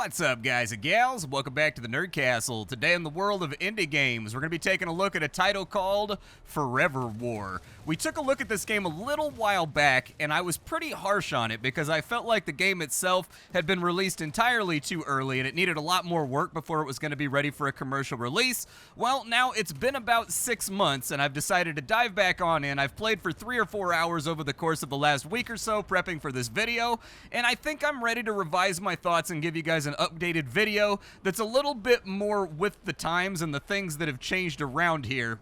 What's up, guys and gals? Welcome back to the Nerd Castle. Today in the world of indie games, we're going to be taking a look at a title called Forever War. We took a look at this game a little while back, and I was pretty harsh on it because I felt like the game itself had been released entirely too early and it needed a lot more work before it was going to be ready for a commercial release. Well, now it's been about 6 months, and I've decided to dive back on in. I've played for 3 or 4 hours over the course of the last week or so prepping for this video, and I think I'm ready to revise my thoughts and give you guys an updated video that's a little bit more with the times and the things that have changed around here.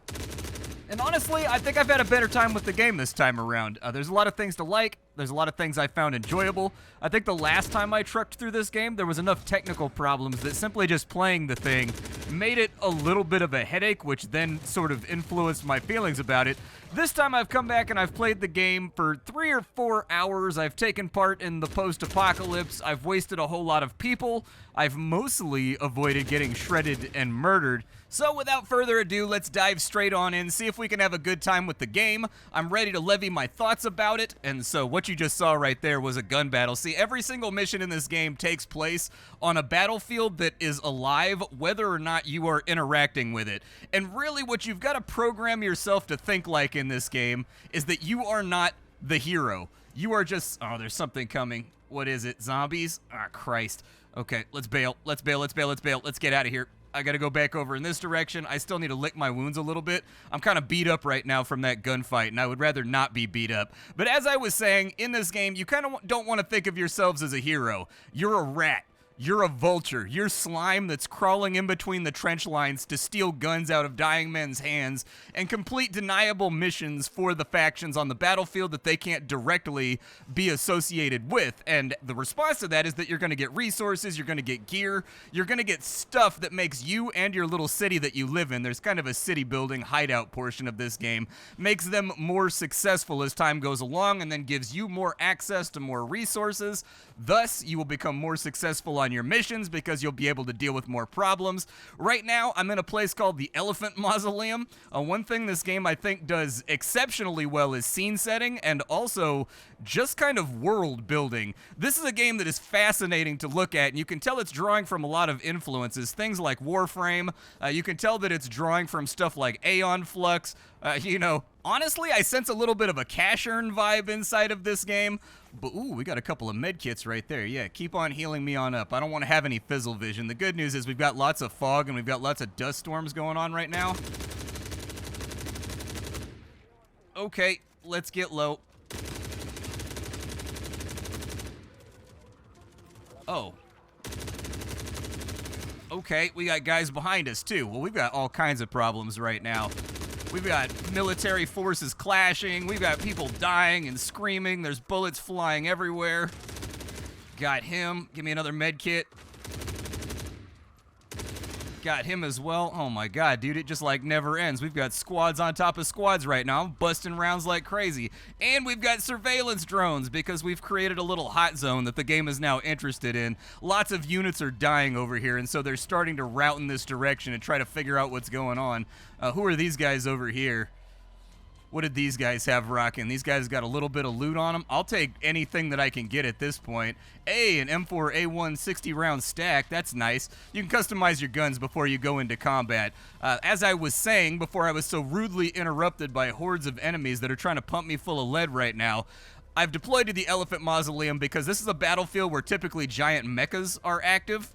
And honestly, I think I've had a better time with the game this time around. There's a lot of things to like. There's a lot of things I found enjoyable. I think the last time I trucked through this game, there was enough technical problems that simply just playing the thing made it a little bit of a headache, which then sort of influenced my feelings about it. This time I've come back and I've played the game for 3 or 4 hours. I've taken part in the post-apocalypse. I've wasted a whole lot of people. I've mostly avoided getting shredded and murdered. So without further ado, let's dive straight on in, see if we can have a good time with the game. I'm ready to levy my thoughts about it, and so what you just saw right there was a gun battle. See, every single mission in this game takes place on a battlefield that is alive, whether or not you are interacting with it. And really what you've got to program yourself to think like in this game is that you are not the hero. You are just, oh, there's something coming. What is it, zombies? Ah, Christ. Okay, let's bail, let's bail, let's bail, let's bail. Let's get out of here. I gotta go back over in this direction. I still need to lick my wounds a little bit. I'm kind of beat up right now from that gunfight, and I would rather not be beat up. But as I was saying, in this game, you kind of don't want to think of yourselves as a hero. You're a rat. You're a vulture. You're slime that's crawling in between the trench lines to steal guns out of dying men's hands and complete deniable missions for the factions on the battlefield that they can't directly be associated with. And the response to that is that you're going to get resources, you're going to get gear, you're going to get stuff that makes you and your little city that you live in, there's kind of a city building hideout portion of this game, makes them more successful as time goes along and then gives you more access to more resources. Thus, you will become more successful on your missions because you'll be able to deal with more problems. Right now, I'm in a place called the Elephant Mausoleum. One thing this game I think does exceptionally well is scene setting and also just kind of world building. This is a game that is fascinating to look at, and you can tell it's drawing from a lot of influences. Things like Warframe. You can tell that it's drawing from stuff like Aeon Flux. Honestly, I sense a little bit of a cash earn vibe inside of this game. But, ooh, we got a couple of med kits right there. Yeah, keep on healing me on up. I don't want to have any fizzle vision. The good news is we've got lots of fog and we've got lots of dust storms going on right now. Okay, let's get low. Oh. Okay, we got guys behind us, too. Well, we've got all kinds of problems right now. We've got military forces clashing. We've got people dying and screaming. There's bullets flying everywhere. Got him. Give me another med kit. Got him as well. Oh my god, dude, it just like never ends. We've got squads on top of squads right now. I'm busting rounds like crazy. And we've got surveillance drones because we've created a little hot zone that the game is now interested in. Lots of units are dying over here, and so they're starting to route in this direction and try to figure out what's going on. Who are these guys over here? What did these guys have rocking? These guys got a little bit of loot on them. I'll take anything that I can get at this point. An M4A1 60-round stack. That's nice. You can customize your guns before you go into combat. As I was saying before I was so rudely interrupted by hordes of enemies that are trying to pump me full of lead right now, I've deployed to the Elephant Mausoleum because this is a battlefield where typically giant mechas are active.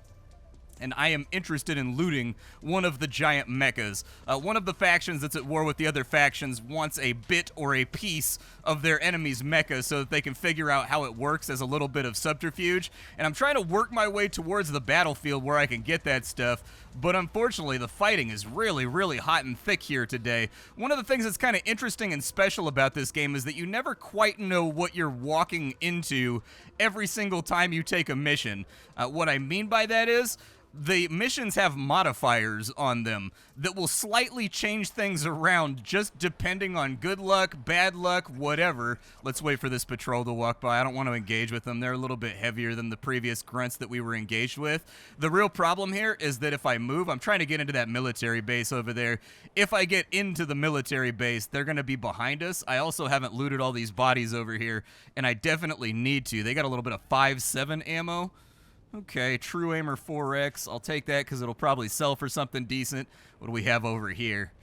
And I am interested in looting one of the giant mechas. One of the factions that's at war with the other factions wants a bit or a piece of their enemy's mecha so that they can figure out how it works as a little bit of subterfuge. And I'm trying to work my way towards the battlefield where I can get that stuff. But unfortunately, the fighting is really, really hot and thick here today. One of the things that's kind of interesting and special about this game is that you never quite know what you're walking into every single time you take a mission. What I mean by that is, the missions have modifiers on them that will slightly change things around just depending on good luck, bad luck, whatever. Let's wait for this patrol to walk by. I don't want to engage with them. They're a little bit heavier than the previous grunts that we were engaged with. The real problem here is that if I move, I'm trying to get into that military base over there. If I get into the military base, they're going to be behind us. I also haven't looted all these bodies over here, and I definitely need to. They got a little bit of 5.7 ammo. Okay, True Aimer 4X. I'll take that because it'll probably sell for something decent. What do we have over here?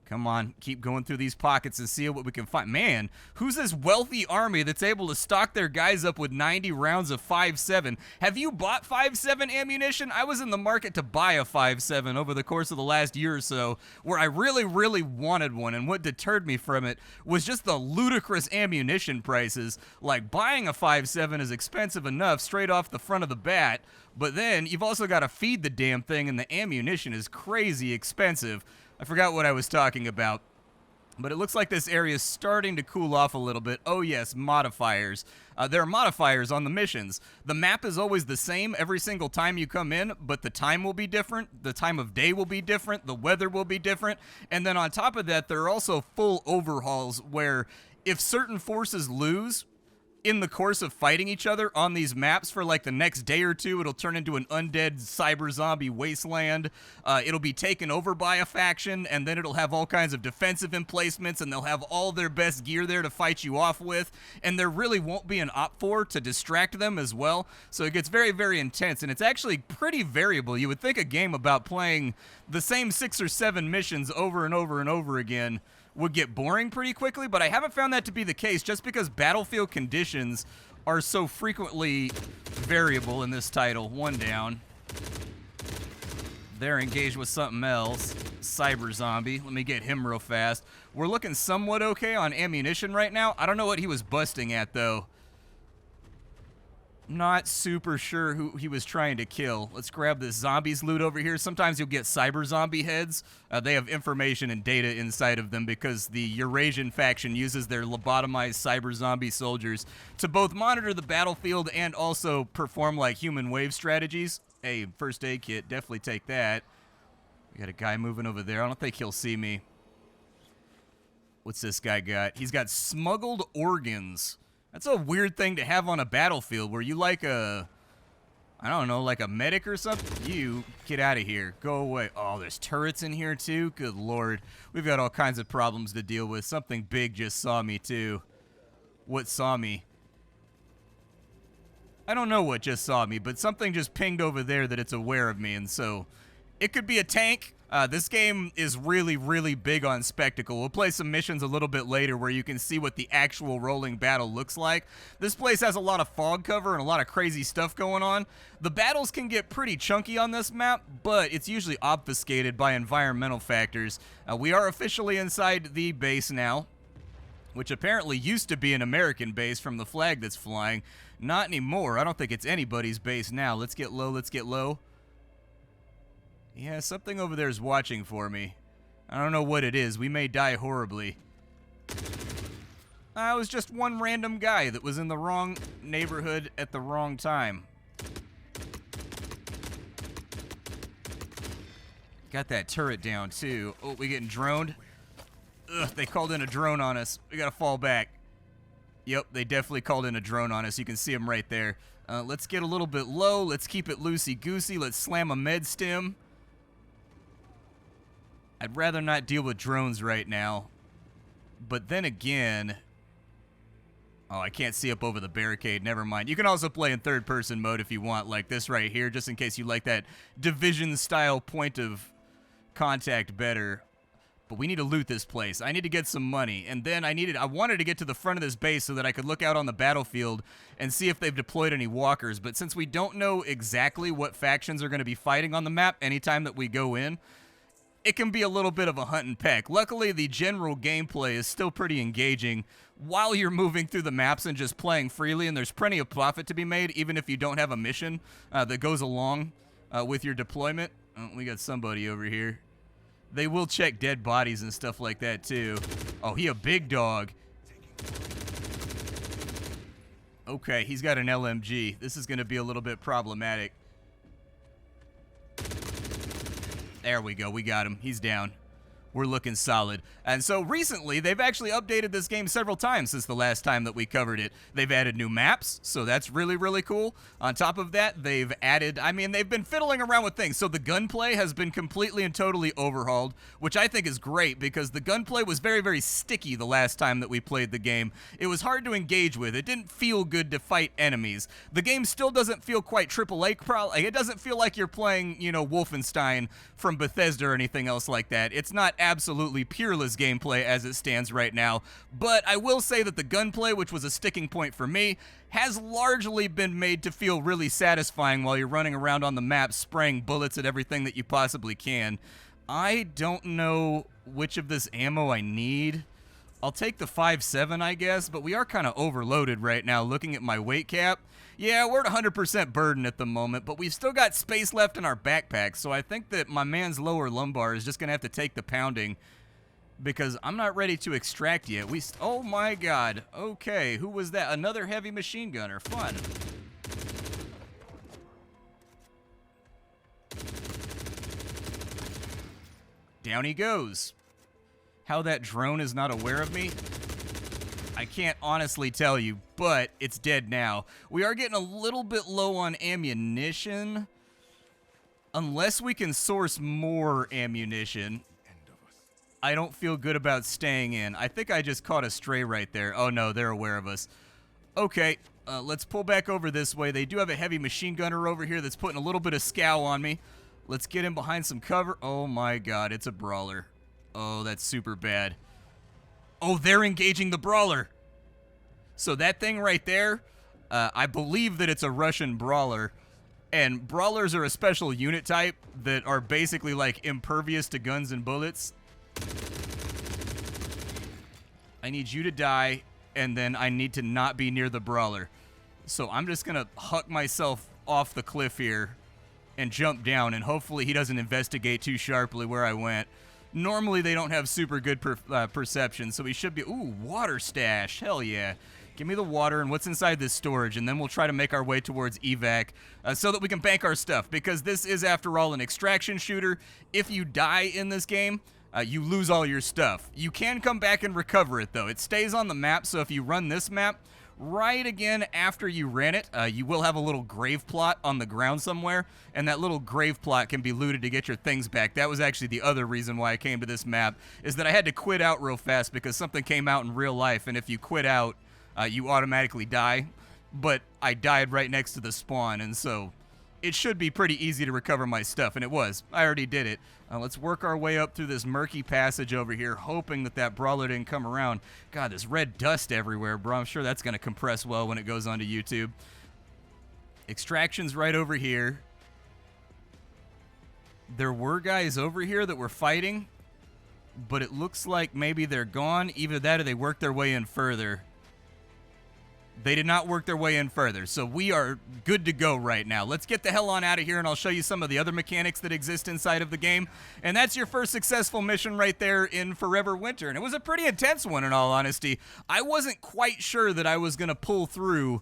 Come on, keep going through these pockets and see what we can find. Man, who's this wealthy army that's able to stock their guys up with 90 rounds of 5.7? Have you bought 5.7 ammunition? I was in the market to buy a 5.7 over the course of the last year or so, where I really, really wanted one, and what deterred me from it was just the ludicrous ammunition prices. Like, buying a 5.7 is expensive enough straight off the front of the bat, but then you've also got to feed the damn thing, and the ammunition is crazy expensive. I forgot what I was talking about, but it looks like this area is starting to cool off a little bit. Oh yes, modifiers. There are modifiers on the missions. The map is always the same every single time you come in, but the time will be different, the time of day will be different, the weather will be different, and then on top of that, there are also full overhauls where if certain forces lose in the course of fighting each other on these maps for like the next day or two, it'll turn into an undead cyber zombie wasteland. It'll be taken over by a faction, and then it'll have all kinds of defensive emplacements, and they'll have all their best gear there to fight you off with, and there really won't be an op-4 to distract them as well. So it gets very, very intense, and it's actually pretty variable. You would think a game about playing the same 6 or 7 missions over and over and over again would get boring pretty quickly, but I haven't found that to be the case just because battlefield conditions are so frequently variable in this title. One down. They're engaged with something else. Cyber zombie. Let me get him real fast. We're looking somewhat okay on ammunition right now. I don't know what he was busting at, though. Not super sure who he was trying to kill. Let's grab this zombies loot over here. Sometimes you'll get cyber zombie heads. They have information and data inside of them because the Eurasian faction uses their lobotomized cyber zombie soldiers to both monitor the battlefield and also perform like human wave strategies. Hey, first aid kit, definitely take that. We got a guy moving over there. I don't think he'll see me. What's this guy got? He's got smuggled organs. That's a weird thing to have on a battlefield where you like a, I don't know, like a medic or something. You, get out of here. Go away. Oh, there's turrets in here too? Good lord. We've got all kinds of problems to deal with. Something big just saw me too. What saw me? I don't know what just saw me, but something just pinged over there that it's aware of me, and so it could be a tank. This game is really, really big on spectacle. We'll play some missions a little bit later where you can see what the actual rolling battle looks like. This place has a lot of fog cover and a lot of crazy stuff going on. The battles can get pretty chunky on this map, but it's usually obfuscated by environmental factors. We are officially inside the base now, which apparently used to be an American base from the flag that's flying. Not anymore. I don't think it's anybody's base now. Let's get low, let's get low. Yeah, something over there is watching for me. I don't know what it is. We may die horribly. I was just one random guy that was in the wrong neighborhood at the wrong time. Got that turret down, too. Oh, we getting droned? Ugh, they called in a drone on us. We gotta fall back. Yep, they definitely called in a drone on us. You can see them right there. Let's get a little bit low. Let's keep it loosey-goosey. Let's slam a med stim. I'd rather not deal with drones right now. But then again... Oh, I can't see up over the barricade. Never mind. You can also play in third-person mode if you want, like this right here, just in case you like that Division-style point of contact better. But we need to loot this place. I need to get some money. And then I wanted to get to the front of this base so that I could look out on the battlefield and see if they've deployed any walkers. But since we don't know exactly what factions are going to be fighting on the map anytime that we go in, it can be a little bit of a hunt and peck. Luckily, the general gameplay is still pretty engaging while you're moving through the maps and just playing freely, and there's plenty of profit to be made, even if you don't have a mission that goes along with your deployment. Oh, we got somebody over here. They will check dead bodies and stuff like that, too. Oh, he a big dog. Okay, he's got an LMG. This is going to be a little bit problematic. There we go. We got him. He's down. we're looking solid. And so recently, they've actually updated this game several times since the last time that we covered it. They've added new maps, so that's really, really cool. On top of that, they've added, I mean, they've been fiddling around with things. So the gunplay has been completely and totally overhauled, which I think is great because the gunplay was very, very sticky the last time that we played the game. It was hard to engage with. It didn't feel good to fight enemies. The game still doesn't feel quite AAA. It doesn't feel like you're playing, you know, Wolfenstein from Bethesda or anything else like that. It's not absolutely peerless gameplay as it stands right now, but I will say that the gunplay, which was a sticking point for me, has largely been made to feel really satisfying while you're running around on the map spraying bullets at everything that you possibly can. I don't know which of this ammo I need. I'll take the 5.7, I guess, but we are kind of overloaded right now looking at my weight cap. Yeah, we're at 100% burden at the moment, but we've still got space left in our backpack, so I think that my man's lower lumbar is just going to have to take the pounding because I'm not ready to extract yet. Oh my god. Okay, who was that? Another heavy machine gunner. Fun. Down he goes. How that drone is not aware of me, I can't honestly tell you, but it's dead now. We are getting a little bit low on ammunition. Unless we can source more ammunition, I don't feel good about staying in. I think I just caught a stray right there. Oh no, they're aware of us. Okay, let's pull back over this way. They do have a heavy machine gunner over here that's putting a little bit of scowl on me. Let's get in behind some cover. Oh my god, it's a brawler. Oh, that's super bad. Oh, they're engaging the brawler. So that thing right there, I believe that it's a Russian brawler. And brawlers are a special unit type that are basically like impervious to guns and bullets. I need you to die, and then I need to not be near the brawler. So I'm just going to huck myself off the cliff here and jump down, and hopefully he doesn't investigate too sharply where I went. Normally, they don't have super good perception, so we should be... Ooh, water stash. Hell yeah. Give me the water and what's inside this storage, and then we'll try to make our way towards evac so that we can bank our stuff, because this is, after all, an extraction shooter. If you die in this game, you lose all your stuff. You can come back and recover it, though. It stays on the map, so if you run this map, right again after you ran it, you will have a little grave plot on the ground somewhere, and that little grave plot can be looted to get your things back. That was actually the other reason why I came to this map, is that I had to quit out real fast because something came out in real life, and if you quit out, you automatically die. But I died right next to the spawn, and so it should be pretty easy to recover my stuff, and it was. I already did it. Let's work our way up through this murky passage over here, hoping that that brawler didn't come around. God, there's red dust everywhere, bro. I'm sure that's going to compress well when it goes onto YouTube. Extraction's right over here. There were guys over here that were fighting, but it looks like maybe they're gone. Either that or they worked their way in further. They did not work their way in further, so we are good to go right now. Let's get the hell on out of here, and I'll show you some of the other mechanics that exist inside of the game. And that's your first successful mission right there in Forever Winter, and it was a pretty intense one, in all honesty. I wasn't quite sure that I was going to pull through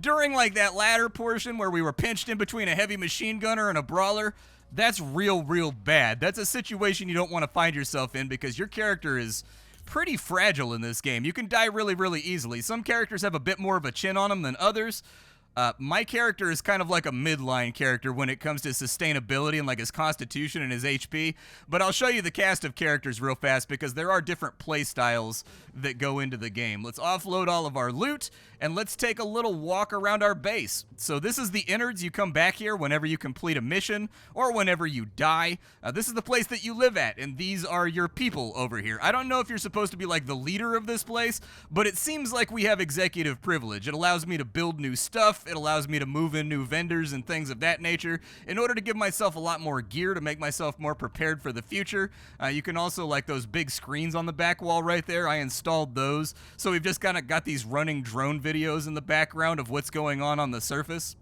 during, like, that latter portion where we were pinched in between a heavy machine gunner and a brawler. That's real, real bad. That's a situation you don't want to find yourself in because your character is pretty fragile in this game. You can die really, really easily. Some characters have a bit more of a chin on them than others. My character is kind of like a midline character when it comes to sustainability and like his constitution and his HP, but I'll show you the cast of characters real fast because there are different play styles that go into the game. Let's offload all of our loot, and let's take a little walk around our base. So this is the innards. You come back here whenever you complete a mission or whenever you die. This is the place that you live at, and these are your people over here. I don't know if you're supposed to be like the leader of this place, but it seems like we have executive privilege. It allows me to build new stuff. It allows me to move in new vendors and things of that nature in order to give myself a lot more gear to make myself more prepared for the future. You can also, like those big screens on the back wall right there, I installed those. So we've just kind of got these running drone videos in the background of what's going on the surface.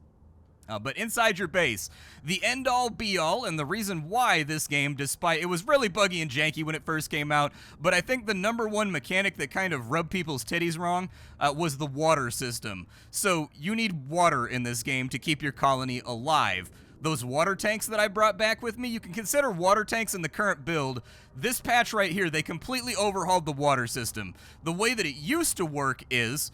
But inside your base, the end-all be-all, and the reason why this game, despite it was really buggy and janky when it first came out, but I think the number one mechanic that kind of rubbed people's titties wrong was the water system. So you need water in this game to keep your colony alive. those water tanks that I brought back with me. You can consider water tanks in the current build. This patch right here, they completely overhauled the water system. The way that it used to work is,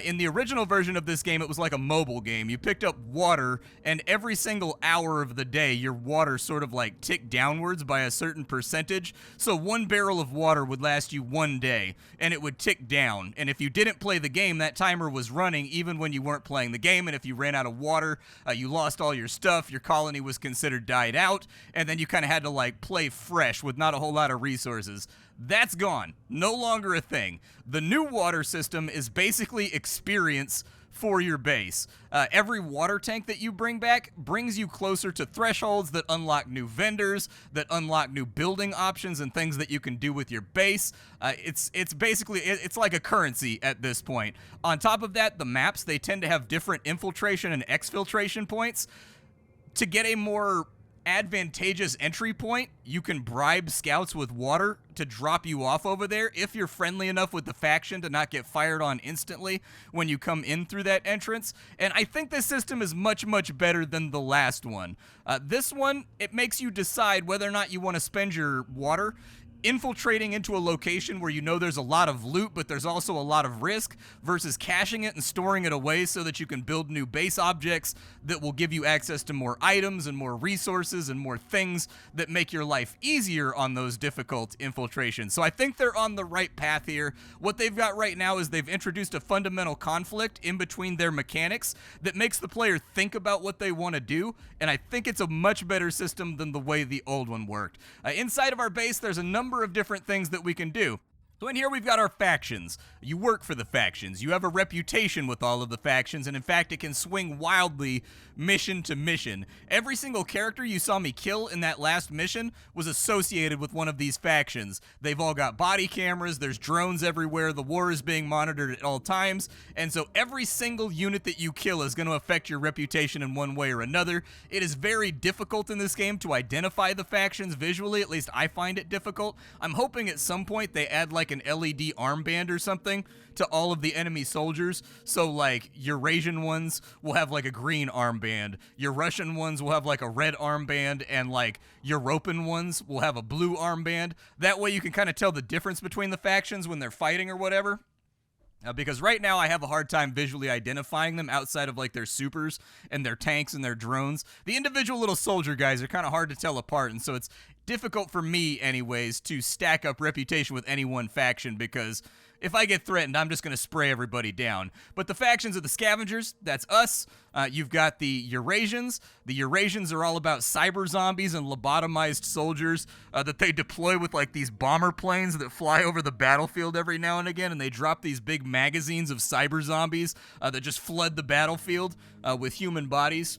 in the original version of this game, it was like a mobile game. You picked up water, and every single hour of the day, your water sort of like ticked downwards by a certain percentage. So 1 barrel of water would last you 1 day, and it would tick down. And if you didn't play the game, that timer was running even when you weren't playing the game. And if you ran out of water, you lost all your stuff, your colony was considered died out, and then you kind of had to like play fresh with not a whole lot of resources. That's gone. No longer a thing. The new water system is basically experience for your base. Every water tank that you bring back brings you closer to thresholds that unlock new vendors, that unlock new building options and things that you can do with your base. It's basically, it's like a currency at this point. On top of that, the maps, they tend to have different infiltration and exfiltration points. To get a more advantageous entry point, you can bribe scouts with water to drop you off over there if you're friendly enough with the faction to not get fired on instantly when you come in through that entrance. And I think this system is much, much better than the last one. This one, it makes you decide whether or not you want to spend your water infiltrating into a location where you know there's a lot of loot, but there's also a lot of risk, versus caching it and storing it away so that you can build new base objects that will give you access to more items and more resources and more things that make your life easier on those difficult infiltrations. So I think they're on the right path here. What they've got right now is they've introduced a fundamental conflict in between their mechanics that makes the player think about what they want to do, and I think it's a much better system than the way the old one worked. Inside of our base, there's a number of different things that we can do. So in here we've got our factions. You work for the factions. You have a reputation with all of the factions, and in fact it can swing wildly mission to mission. Every single character you saw me kill in that last mission was associated with one of these factions. They've all got body cameras, there's drones everywhere, the war is being monitored at all times, and so every single unit that you kill is going to affect your reputation in one way or another. It is very difficult in this game to identify the factions visually, at least I find it difficult. I'm hoping at some point they add like an LED armband or something to all of the enemy soldiers, so like Eurasian ones will have like a green armband, your Russian ones will have like a red armband, and like European ones will have a blue armband. That way you can kind of tell the difference between the factions when they're fighting or whatever. Because right now I have a hard time visually identifying them outside of like their supers and their tanks and their drones. The individual little soldier guys are kind of hard to tell apart, and so it's difficult for me anyways to stack up reputation with any one faction, because if I get threatened, I'm just going to spray everybody down. But the factions of the Scavengers, that's us. You've got the Eurasians. The Eurasians are all about cyber zombies and lobotomized soldiers that they deploy with like these bomber planes that fly over the battlefield every now and again, and they drop these big magazines of cyber zombies that just flood the battlefield with human bodies.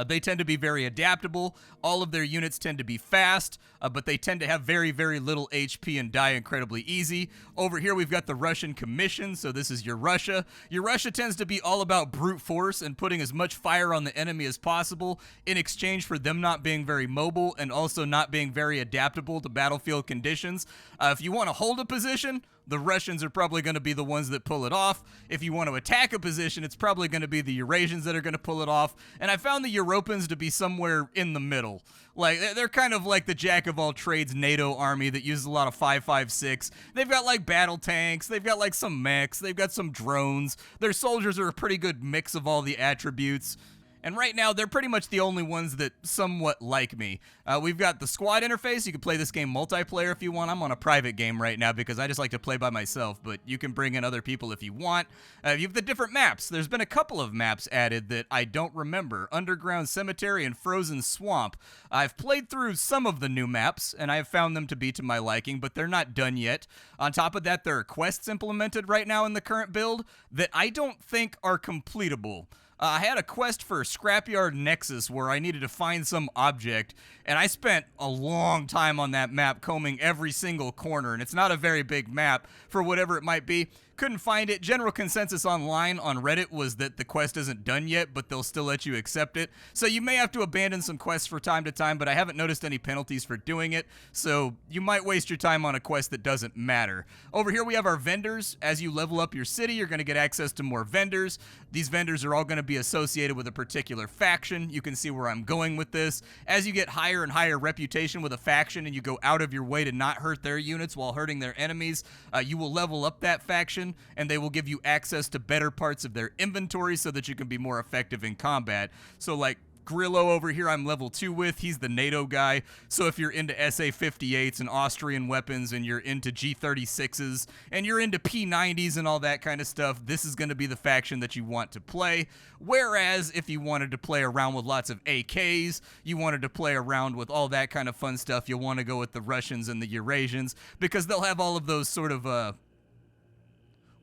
They tend to be very adaptable. All of their units tend to be fast, but they tend to have very, very little HP and die incredibly easy. Over here, we've got the Russian Commission, so this is your Russia. Your Russia tends to be all about brute force and putting as much fire on the enemy as possible in exchange for them not being very mobile and also not being very adaptable to battlefield conditions. If you want to hold a position, the Russians are probably going to be the ones that pull it off. If you want to attack a position, it's probably going to be the Eurasians that are going to pull it off. And I found the Europeans to be somewhere in the middle. Like, they're kind of like the jack-of-all-trades NATO army that uses a lot of 5.56. They've got, like, battle tanks. They've got, like, some mechs. They've got some drones. Their soldiers are a pretty good mix of all the attributes. And right now, they're pretty much the only ones that somewhat like me. We've got the squad interface. You can play this game multiplayer if you want. I'm on a private game right now because I just like to play by myself, but you can bring in other people if you want. You have the different maps. There's been a couple of maps added that I don't remember. Underground Cemetery and Frozen Swamp. I've played through some of the new maps, and I have found them to be to my liking, but they're not done yet. On top of that, there are quests implemented right now in the current build that I don't think are completable. I had a quest for Scrapyard Nexus where I needed to find some object, and I spent a long time on that map combing every single corner, and it's not a very big map for whatever it might be. couldn't find it. General consensus online on Reddit was that the quest isn't done yet, but they'll still let you accept it. So you may have to abandon some quests for time to time, but I haven't noticed any penalties for doing it, so you might waste your time on a quest that doesn't matter. Over here we have our vendors. As you level up your city, you're going to get access to more vendors. These vendors are all going to be associated with a particular faction. You can see where I'm going with this. As you get higher and higher reputation with a faction and you go out of your way to not hurt their units while hurting their enemies, you will level up that faction, and they will give you access to better parts of their inventory so that you can be more effective in combat. So like Grillo over here I'm level 2 with, he's the NATO guy, so if you're into SA-58s and Austrian weapons and you're into G-36s and you're into P-90s and all that kind of stuff, this is going to be the faction that you want to play. Whereas if you wanted to play around with lots of AKs, you wanted to play around with all that kind of fun stuff, you'll want to go with the Russians and the Eurasians, because they'll have all of those sort of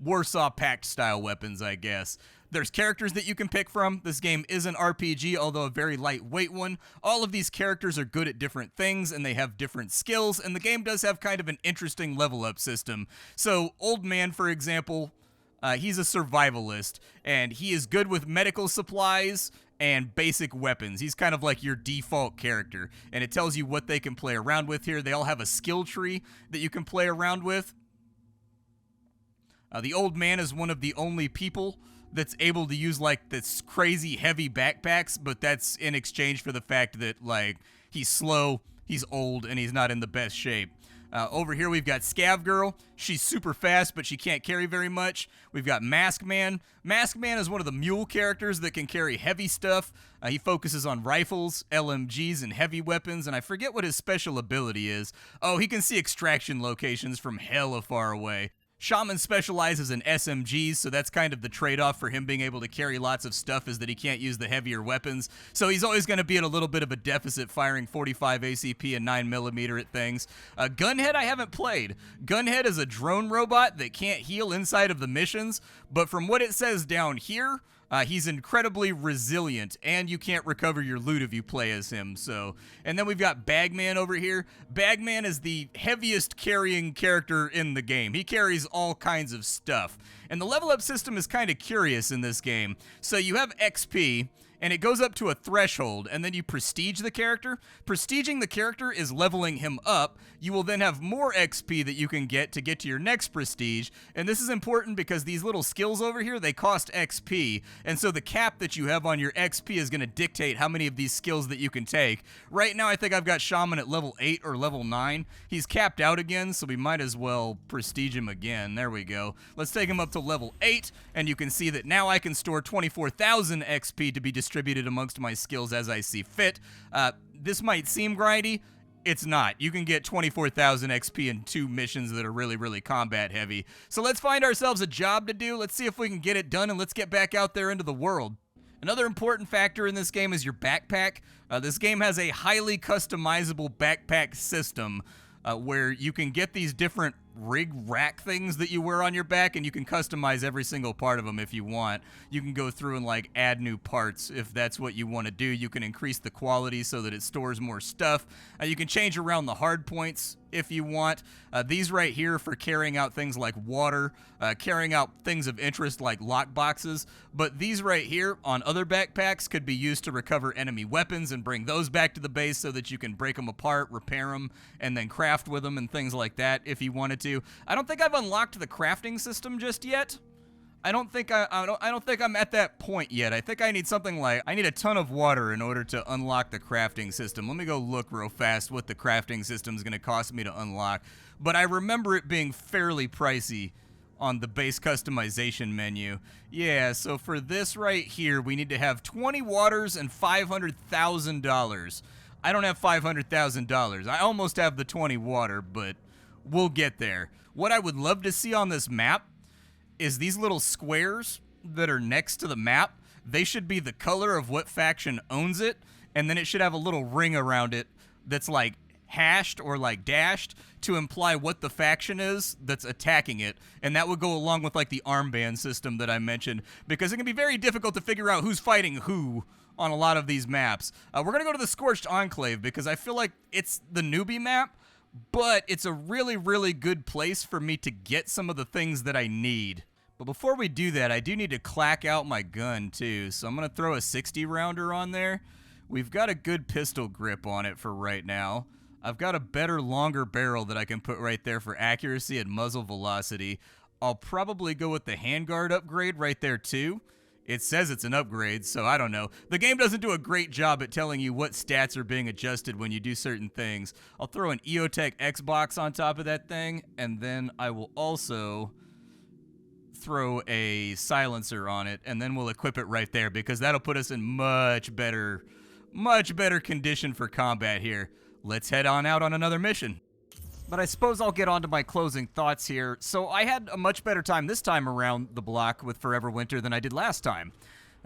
Warsaw Pact style weapons, I guess. There's characters that you can pick from. This game is an RPG, although a very lightweight one. All of these characters are good at different things, and they have different skills, and the game does have kind of an interesting level up system. So, Old Man, for example, he's a survivalist, and he is good with medical supplies and basic weapons. He's kind of like your default character, and it tells you what they can play around with here. They all have a skill tree that you can play around with. The Old Man is one of the only people that's able to use like this crazy heavy backpacks, but that's in exchange for the fact that like he's slow, he's old, and he's not in the best shape. Over here we've got Scav Girl. She's super fast, but she can't carry very much. We've got Mask Man. Mask Man is one of the mule characters that can carry heavy stuff. He focuses on rifles, LMGs, and heavy weapons, and I forget what his special ability is. Oh, he can see extraction locations from hella far away. Shaman specializes in SMGs, so that's kind of the trade-off for him being able to carry lots of stuff, is that he can't use the heavier weapons. So he's always going to be at a little bit of a deficit firing 45 ACP and 9mm at things. Gunhead I haven't played. Gunhead is a drone robot that can't heal inside of the missions, but from what it says down here, he's incredibly resilient, and you can't recover your loot if you play as him. So, and then we've got Bagman over here. Bagman is the heaviest carrying character in the game. He carries all kinds of stuff. And the level up system is kind of curious in this game. So you have XP, and it goes up to a threshold, and then you prestige the character. Prestiging the character is leveling him up. You will then have more XP that you can get to your next prestige, and this is important because these little skills over here, they cost XP, and so the cap that you have on your XP is going to dictate how many of these skills that you can take. Right now, I think I've got Shaman at level 8 or level 9. He's capped out again, so we might as well prestige him again. There we go. Let's take him up to level 8, and you can see that now I can store 24,000 XP to be distributed amongst my skills as I see fit. This might seem grindy. It's not. You can get 24,000 XP in 2 missions that are really, really combat heavy. So let's find ourselves a job to do. Let's see if we can get it done, and let's get back out there into the world. Another important factor in this game is your backpack. This game has a highly customizable backpack system where you can get these different rig rack things that you wear on your back, and you can customize every single part of them if you want. You can go through and like add new parts if that's what you want to do. You can increase the quality so that it stores more stuff. You can change around the hard points if you want. These right here for carrying out things like water, carrying out things of interest like lock boxes, but these right here on other backpacks could be used to recover enemy weapons and bring those back to the base so that you can break them apart, repair them, and then craft with them and things like that if you wanted to. I don't think I've unlocked the crafting system just yet. I don't think I'm at that point yet. I think I need something like, I need a ton of water in order to unlock the crafting system. Let me go look real fast what the crafting system is going to cost me to unlock. But I remember it being fairly pricey on the base customization menu. Yeah, so for this right here, we need to have 20 waters and $500,000. I don't have $500,000. I almost have the 20 water, but we'll get there. What I would love to see on this map is these little squares that are next to the map. They should be the color of what faction owns it, and then it should have a little ring around it that's like hashed or like dashed to imply what the faction is that's attacking it, and that would go along with like the armband system that I mentioned, because it can be very difficult to figure out who's fighting who on a lot of these maps. We're going to go to the Scorched Enclave because I feel like it's the newbie map, but it's a really, really good place for me to get some of the things that I need. But before we do that, I do need to clack out my gun too. So I'm going to throw a 60 rounder on there. We've got a good pistol grip on it for right now. I've got a better, longer barrel that I can put right there for accuracy and muzzle velocity. I'll probably go with the handguard upgrade right there too. It says it's an upgrade, so I don't know. The game doesn't do a great job at telling you what stats are being adjusted when you do certain things. I'll throw an EOTech Xbox on top of that thing, and then I will also throw a silencer on it, and then we'll equip it right there because that'll put us in much better condition for combat here. Let's head on out on another mission. But I suppose I'll get on to my closing thoughts here. So I had a much better time this time around the block with Forever Winter than I did last time.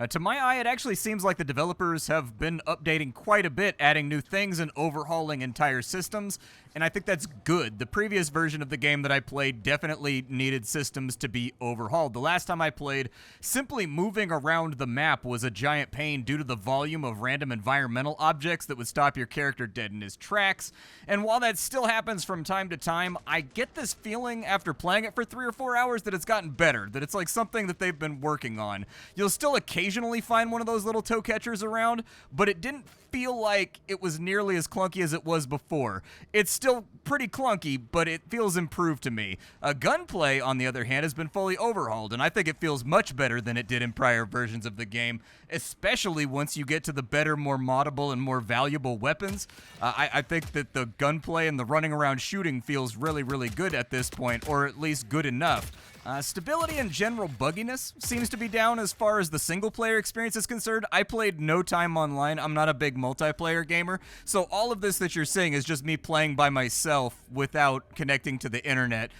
To my eye, it actually seems like the developers have been updating quite a bit, adding new things and overhauling entire systems, and I think that's good. The previous version of the game that I played definitely needed systems to be overhauled. The last time I played, simply moving around the map was a giant pain due to the volume of random environmental objects that would stop your character dead in his tracks, and while that still happens from time to time, I get this feeling after playing it for 3 or 4 hours that it's gotten better, that it's like something that they've been working on. You'll still occasionally find one of those little toe catchers around, but it didn't feel like it was nearly as clunky as it was before. It's still pretty clunky, but it feels improved to me. Gunplay, on the other hand, has been fully overhauled, and I think it feels much better than it did in prior versions of the game, especially once you get to the better, more moddable, and more valuable weapons. I think that the gunplay and the running around shooting feels really, really good at this point, or at least good enough. Stability and general bugginess seems to be down as far as the single-player experience is concerned. I played no time online. I'm not a big multiplayer gamer, so all of this that you're seeing is just me playing by myself without connecting to the internet.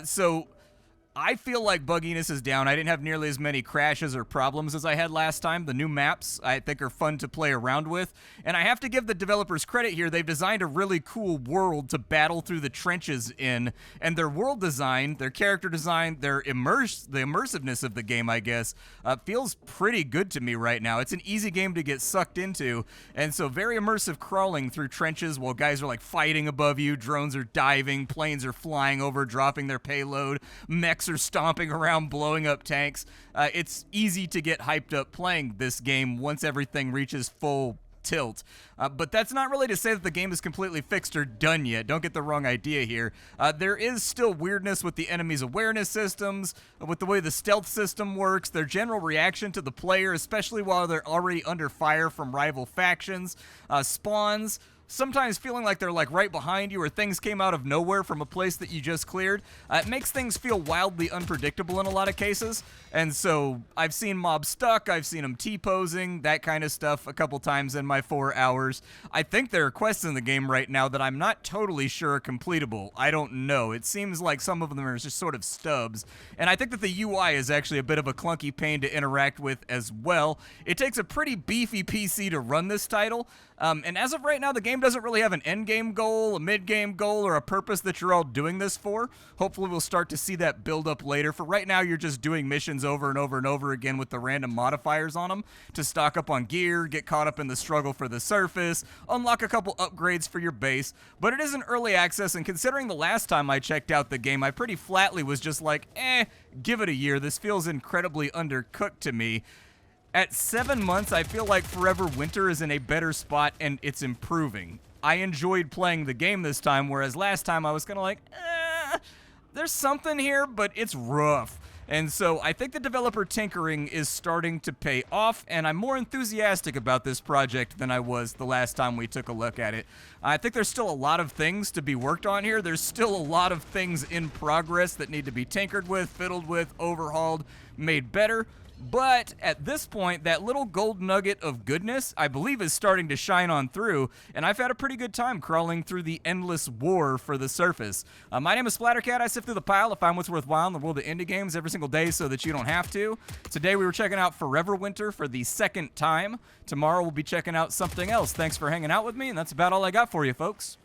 So I feel like bugginess is down. I didn't have nearly as many crashes or problems as I had last time. The new maps, I think, are fun to play around with. And I have to give the developers credit here. They've designed a really cool world to battle through the trenches in. And their world design, their character design, the immersiveness of the game, I guess, feels pretty good to me right now. It's an easy game to get sucked into. And so very immersive crawling through trenches while guys are like fighting above you, drones are diving, planes are flying over, dropping their payload, mechs are stomping around, blowing up tanks. It's easy to get hyped up playing this game once everything reaches full tilt. But that's not really to say that the game is completely fixed or done yet. Don't get the wrong idea here. There is still weirdness with the enemy's awareness systems, with the way the stealth system works, their general reaction to the player, especially while they're already under fire from rival factions, spawns, sometimes feeling like they're like right behind you or things came out of nowhere from a place that you just cleared. It makes things feel wildly unpredictable in a lot of cases. And so I've seen mobs stuck, I've seen them T-posing, that kind of stuff a couple times in my 4 hours. I think there are quests in the game right now that I'm not totally sure are completable. I don't know. It seems like some of them are just sort of stubs. And I think that the UI is actually a bit of a clunky pain to interact with as well. It takes a pretty beefy PC to run this title. And as of right now, the game doesn't really have an end-game goal, a mid-game goal, or a purpose that you're all doing this for. Hopefully we'll start to see that build up later. For right now, you're just doing missions over and over and over again with the random modifiers on them to stock up on gear, get caught up in the struggle for the surface, unlock a couple upgrades for your base. But it is an early access, and considering the last time I checked out the game, I pretty flatly was just like, give it a year. This feels incredibly undercooked to me. At 7 months, I feel like Forever Winter is in a better spot, and it's improving. I enjoyed playing the game this time, whereas last time I was kind of like, there's something here, but it's rough. And so I think the developer tinkering is starting to pay off, and I'm more enthusiastic about this project than I was the last time we took a look at it. I think there's still a lot of things to be worked on here. There's still a lot of things in progress that need to be tinkered with, fiddled with, overhauled, made better. But at this point, that little gold nugget of goodness, I believe, is starting to shine on through, and I've had a pretty good time crawling through the endless war for the surface. My name is Splattercat. I sift through the pile to find what's worthwhile in the world of indie games every single day so that you don't have to. Today we were checking out Forever Winter for the second time. Tomorrow we'll be checking out something else. Thanks for hanging out with me, and that's about all I got for you, folks.